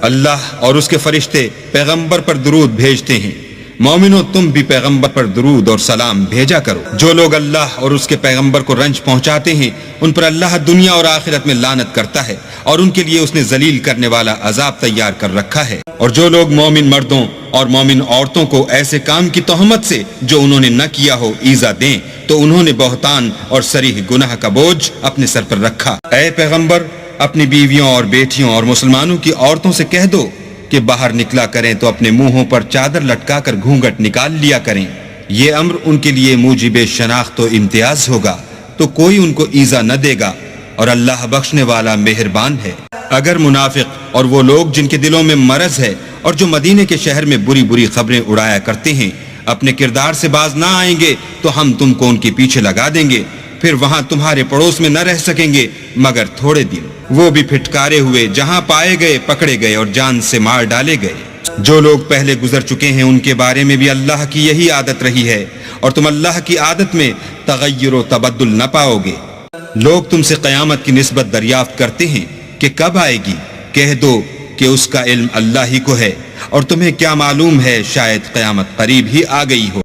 اللہ اور اس کے فرشتے پیغمبر پر درود بھیجتے ہیں، مومنو تم بھی پیغمبر پر درود اور سلام بھیجا کرو۔ جو لوگ اللہ اور اس کے پیغمبر کو رنج پہنچاتے ہیں ان پر اللہ دنیا اور آخرت میں لعنت کرتا ہے اور ان کے لیے اس نے ذلیل کرنے والا عذاب تیار کر رکھا ہے۔ اور جو لوگ مومن مردوں اور مومن عورتوں کو ایسے کام کی تہمت سے جو انہوں نے نہ کیا ہو ایذا دیں تو انہوں نے بہتان اور صریح گناہ کا بوجھ اپنے سر پر رکھا۔ اے پیغمبر اپنی بیویوں اور بیٹیوں اور مسلمانوں کی عورتوں سے کہہ دو کہ باہر نکلا کریں تو اپنے منہوں پر چادر لٹکا کر گھونگھٹ نکال لیا کریں، یہ امر ان کے لیے موجب شناخت و امتیاز ہوگا تو کوئی ان کو ایذا نہ دے گا، اور اللہ بخشنے والا مہربان ہے۔ اگر منافق اور وہ لوگ جن کے دلوں میں مرض ہے اور جو مدینے کے شہر میں بری بری خبریں اڑایا کرتے ہیں اپنے کردار سے باز نہ آئیں گے تو ہم تم کو ان کے پیچھے لگا دیں گے، پھر وہاں تمہارے پڑوس میں نہ رہ سکیں گے مگر تھوڑے دن، وہ بھی پھٹکارے ہوئے، جہاں پائے گئے پکڑے گئے اور جان سے مار ڈالے گئے۔ جو لوگ پہلے گزر چکے ہیں ان کے بارے میں بھی اللہ کی یہی عادت رہی ہے، اور تم اللہ کی عادت میں تغیر و تبدل نہ پاؤ گے۔ لوگ تم سے قیامت کی نسبت دریافت کرتے ہیں کہ کب آئے گی، کہہ دو کہ اس کا علم اللہ ہی کو ہے، اور تمہیں کیا معلوم ہے شاید قیامت قریب ہی آ گئی ہو۔